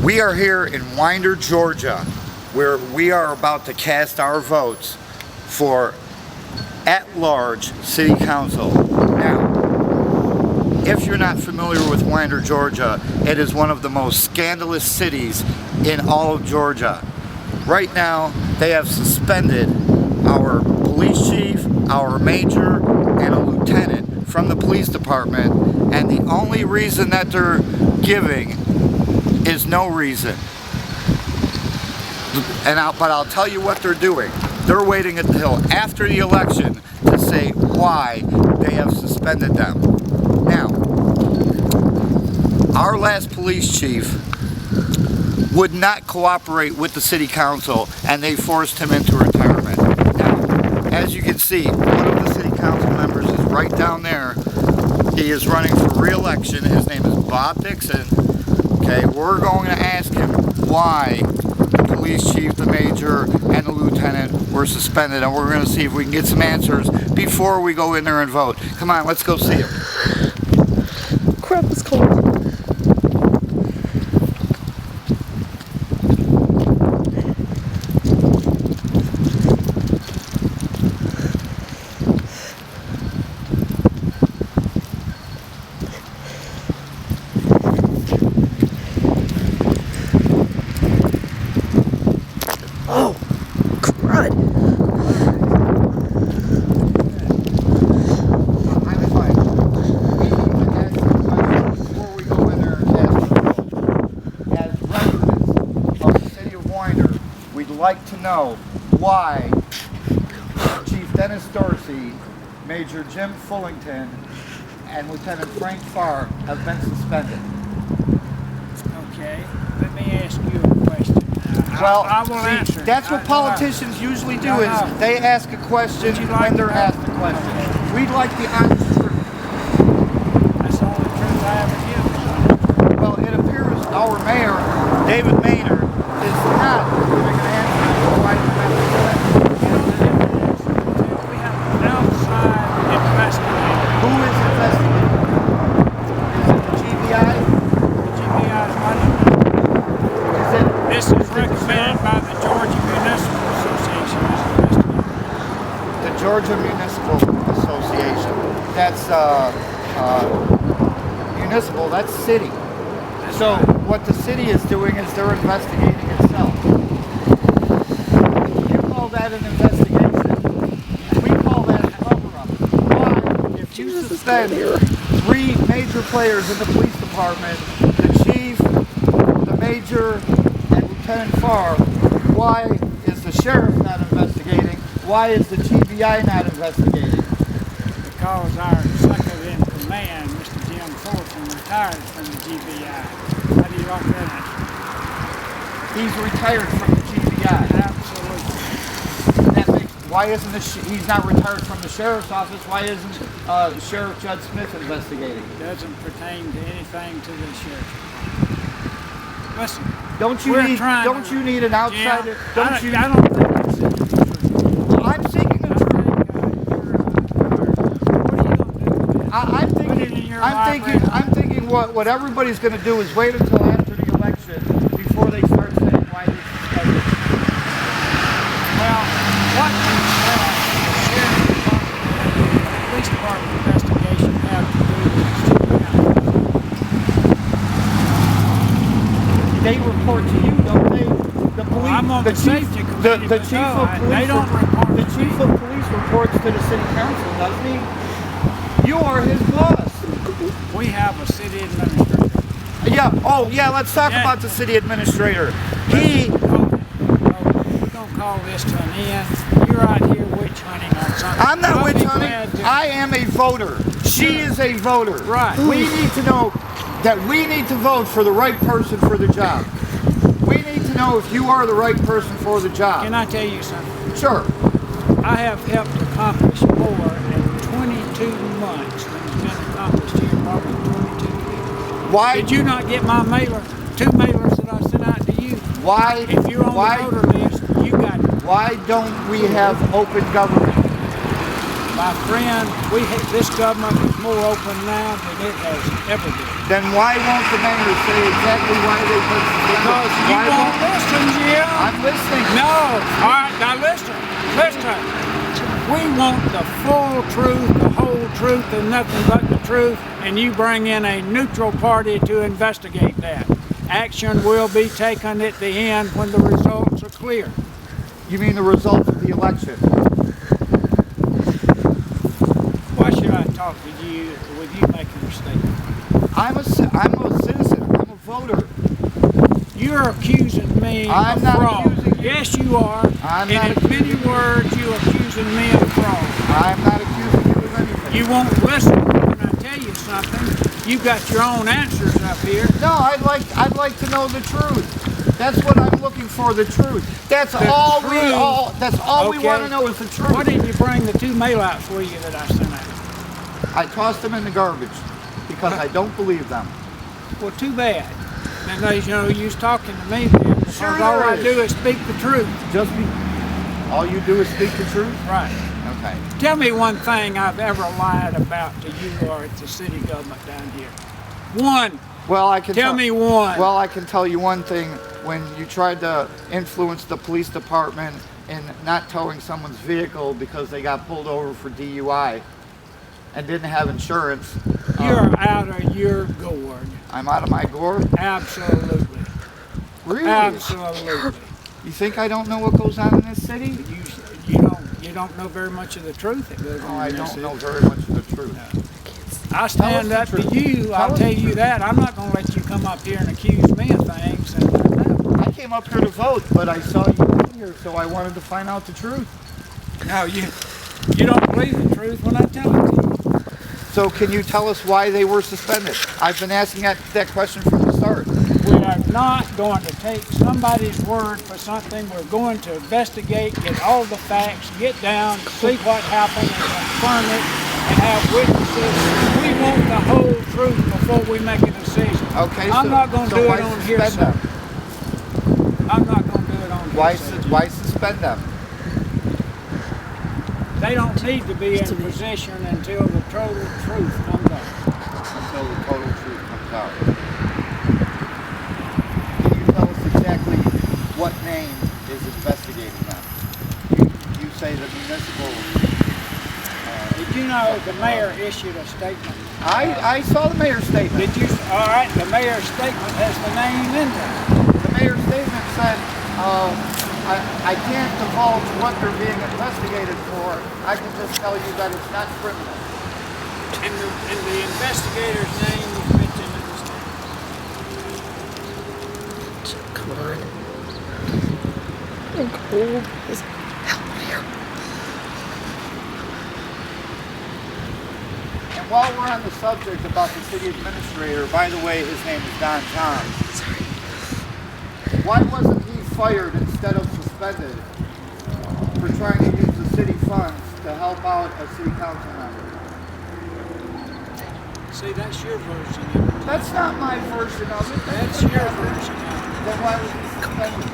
We are here in Winder, Georgia, where we are about to cast our votes for at-large city council. Now, if you're not familiar with Winder, Georgia, it is one of the most scandalous cities in all of Georgia. Right now, they have suspended our police chief, our major, and a lieutenant from the police department, and the only reason that they're giving is no reason. But I'll tell you what they're doing. They're waiting until after the election to say why they have suspended them. Now, our last police chief would not cooperate with the city council, and they forced him into retirement. Now, as you can see, one of the city council members is right down there. He is running for re-election. His name is Bob Dixon. Okay, we're going to ask him why the police chief, the major, and the lieutenant were suspended, and we're going to see if we can get some answers before we go in there and vote. Come on, let's go see him. Crap, it's cold. Oh, crud. Before we go in there and cast our vote, as residents of the city of Winder, we'd like to know why Chief Dennis Dorsey, Major Jim Fullington, and Lieutenant Frank Farr have been suspended. Okay, let me ask you a question. Well, I will answer. that's what politicians usually do is they ask a question when they're asked a question. We'd like the honest truth. That's the only truth I ever give. Well, it appears our mayor, David Maynard, is not giving an answer to why the matter is suspended. We have an outside investigator. Who is investigating? Is it the GBI? The GBI is running. Is it? This is recommended by the Georgia Municipal Association as investigator. The Georgia Municipal Association. That's municipal. That's city. So what the city is doing is they're investigating itself. You call that an investigation? We call that a cover-up. Why? If you suspend 3 major players in the police department, the chief, the major, and Lieutenant Farr, why is the sheriff not investigating? Why is the GBI not investigating? Because our second in command, Mr. Jim Fulton, retired from the GBI. How do you like that answer? He's retired from the GBI. Absolutely. That makes, why isn't he's not retired from the sheriff's office? Why isn't Sheriff Judge Smith investigating? Doesn't pertain to anything to the sheriff. Listen. Don't you need an outsider? Jim, I don't think it's the truth. Well, I'm seeking the truth. I'm thinking what everybody's going to do is wait until after the election before they start saying why they suspended. Well, what the sheriff's department and the police department investigation have to do with They report to you, don't they? The police. I'm on the safety committee, the chief of police. they don't report. The chief of police reports to the city council, doesn't he? You are his boss. We have a city administrator. Yeah. Oh, yeah. Let's talk about the city administrator. He. We're gonna call this to an end. You're out here witch hunting on something. I'm not witch hunting. I am a voter. She is a voter. Right. We need to know that we need to vote for the right person for the job. We need to know if you are the right person for the job. Can I tell you something? Sure. I have helped accomplish more in 22 months than has been accomplished here, probably 22 years. Why did you not get my mailer? 2 mailers that I sent out to you. Why? If you're on the voter list, you got it. Why don't we have open government? My friend, this government is more open now than it has ever been. Then why won't the mayor say exactly why they put suspended? Because you Why won't listen, Jim. I'm listening. No. All right, now listen. Listen. We want the full truth, the whole truth, and nothing but the truth, and you bring in a neutral party to investigate that. Action will be taken at the end when the results are clear. You mean the results of the election? Why should I talk to you with you making a statement? I'm a citizen. I'm a voter. You're accusing me I'm of not fraud. accusing you. Yes, you are. I'm and not in many words, you're accusing me of fraud. I'm not accusing you of anything. You won't listen when I tell you something. You've got your own answers up here. No, I'd like to know the truth. That's what I'm looking for, the truth. That's all we want to know is the truth. Why didn't you bring the 2 mail-outs with you that I sent out? I tossed them in the garbage because I don't believe them. Well, too bad. And you was talking to me then because Sure all there I is. do is speak the truth. All you do is speak the truth? Right. Okay. Tell me one thing I've ever lied about to you or at the city government down here. One. Well, I can Tell me one. Well, I can tell you one thing. When you tried to influence the police department in not towing someone's vehicle because they got pulled over for DUI and didn't have insurance. You're out of your gourd. I'm out of my gourd? Absolutely. Really? Absolutely. You think I don't know what goes on in this city? You don't know very much of the truth that goes No, on I in this don't city. know very much of the truth. I stand Tell up us the to truth. you. Tell I'll us tell the you truth. that. I'm not going to let you come up here and accuse me of things. And I came up here to vote, but I saw you in here, so I wanted to find out the truth. no, you don't believe the truth when I tell it to you. So can you tell us why they were suspended? I've been asking that question from the start. We are not going to take somebody's word for something. We're going to investigate, get all the facts, get down, see what happened, and confirm it, and have witnesses. We want the whole truth before we make a decision. Okay, I'm not going to do why it on suspend hearsay. them? I'm not going to do it on hearsay. Why suspend them? They don't need to be in position until the total truth comes out. Until the total truth comes out. Can you tell us exactly what name is investigating them? You say the municipal... Did you know the mayor issued a statement? I saw the mayor's statement. Did you? All right, the mayor's statement has the name in there. The mayor's statement said, I can't divulge what they're being investigated for. I can just tell you that it's not criminal. And the investigator's name was mentioned in the statement. Come on. I'm cold as hell here. And while we're on the subject about the city administrator, by the way, his name is Don Tom. Sorry. Why wasn't he fired instead of suspended for trying to use the city funds to help out a city council member? See, that's your version of it. That's not my version of it. That's your version of it. Then why was he suspended?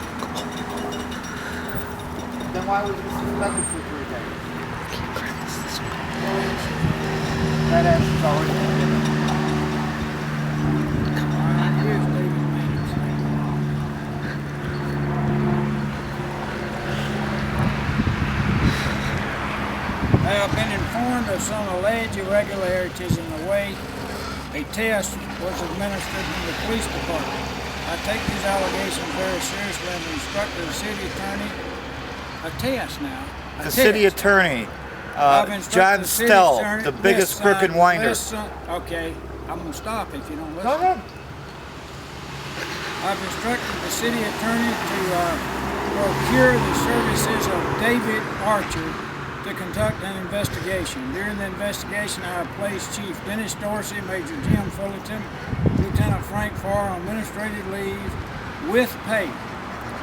Then why was he suspended for 3 days? I can't grab this way. That answer's already been given. All right, here's David Manning's name. I have been informed of some alleged irregularities in the way a test was administered in the police department. I take these allegations very seriously and instructed the city attorney. A test now. The city attorney, John Stell, the biggest crook and winder. Okay, I'm going to stop if you don't listen. Go ahead. I've instructed the city attorney to procure the services of David Archer to conduct an investigation. During the investigation, I have placed Chief Dennis Dorsey, Major Jim Fullerton, Lieutenant Frank Farr on administrative leave with pay.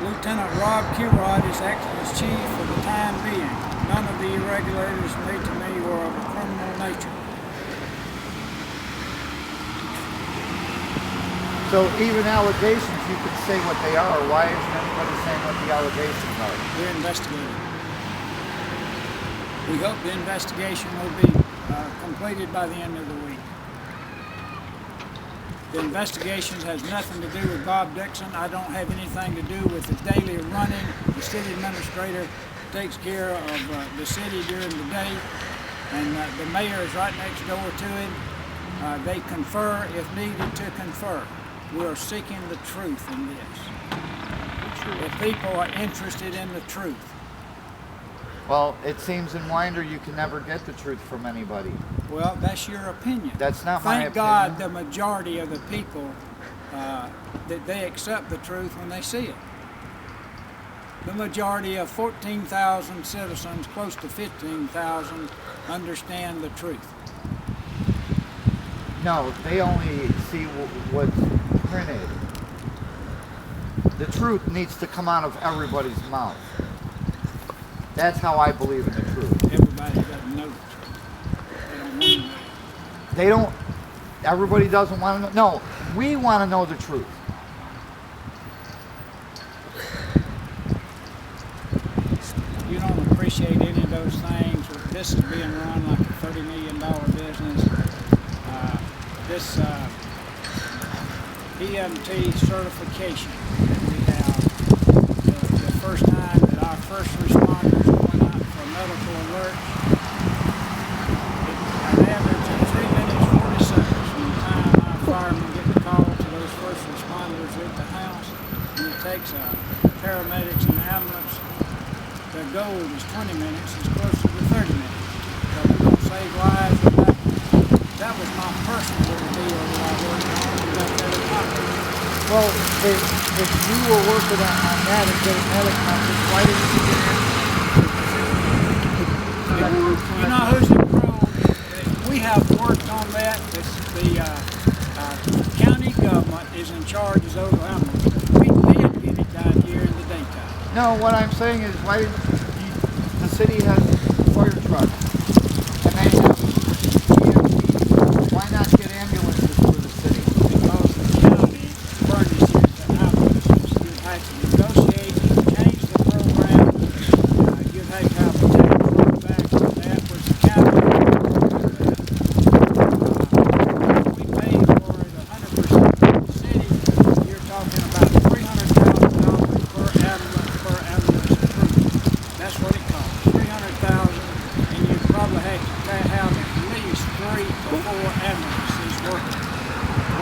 Lieutenant Rob Kirod is acting as chief for the time being. None of the irregularities made to me were of a criminal nature. So even allegations, you can say what they are. Why isn't anybody saying what the allegations are? We're investigating. We hope the investigation will be completed by the end of the week. The investigation has nothing to do with Bob Dixon. I don't have anything to do with the daily running. The city administrator takes care of the city during the day, and the mayor is right next door to him. They confer if needed to confer. We are seeking the truth in this. If people are interested in the truth. Well, it seems in Winder you can never get the truth from anybody. Well, that's your opinion. That's not my opinion. Thank God the majority of the people, that they accept the truth when they see it. The majority of 14,000 citizens, close to 15,000, understand the truth. No, they only see what's printed. The truth needs to come out of everybody's mouth. That's how I believe in the truth. Everybody doesn't know the truth. They don't want to know. Everybody doesn't want to know. No, we want to know the truth. You don't appreciate any of those things. This is being run like a $30 million business. This EMT certification that we have, the first time that our first responders went out for medical alert, an average of 3 minutes 40 seconds from the time our firemen get the call to those first responders at the house, and it takes paramedics and ambulance. Their goal is 20 minutes, it's closer to 30 minutes. So we're going to save lives with that. That was my personal little deal that I worked on. Well, if you were working on that and getting medic numbers, why didn't you get in? You know who's improved? We have worked on that. The county government is in charge of those animals. We did get it done here in the daytime. No, what I'm saying is, why didn't the city has fire trucks and they have EMTs. Why not get ambulances for the city? Because the county furnishes the ambulances. You'd have to negotiate and change the program. You'd have to have a tax rollback on that, which the county we pay for it 100% from the city. You're talking about $300,000 per ambulance improvement. That's what it costs, $300,000, and you probably have to have at least 3 or 4 ambulances working.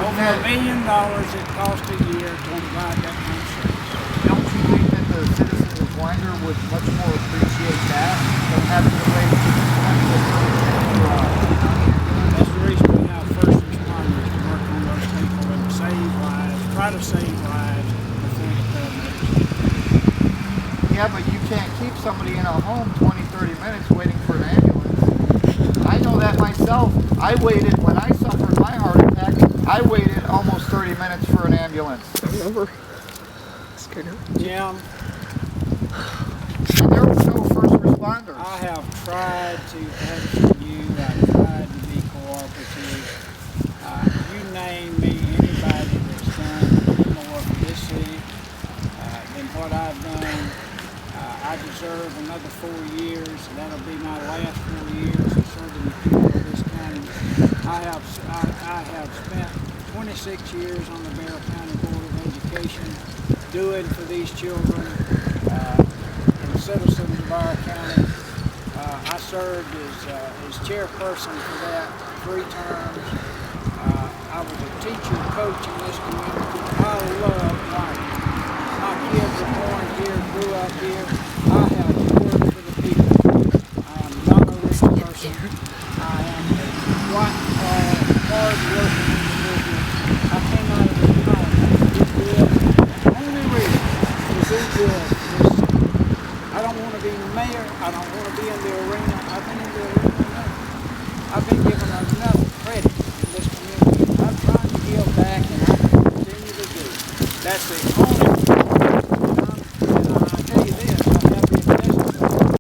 Over $1 million it costs a year to provide that kind of service. Don't you think that the citizens of Winder would much more appreciate that than having to wait 20 to 30 minutes for That's the reason we have first responders to work on those people and save lives, try to save lives before the paramedics. Yeah, but you can't keep somebody in a home 20, 30 minutes waiting for an ambulance. I know that myself. I waited, when I suffered my heart attack, I waited almost 30 minutes for an ambulance. I remember. Scared her. Jim, And there were no first responders. I have tried to advocate you. I've tried to be cooperative. You name me anybody that's done more for this city than what I've done. I deserve another 4 years. That'll be my last 4 years of serving the people of this county. I have spent 26 years on the Bear County Board of Education doing for these children and citizens of our county. I served as chairperson for that 3 terms. I was a teacher coach in this community. I love life. My kids were born here, grew up here. I have worked for the people. I am not a rich person. I am a white, hard-working individual. I came out of this college to do good. The only reason to do good is I don't want to be mayor. I don't want to be in the arena. I've been in the arena enough. I've been given enough credit in this community. I'm trying to give back, and I continue to do. That's the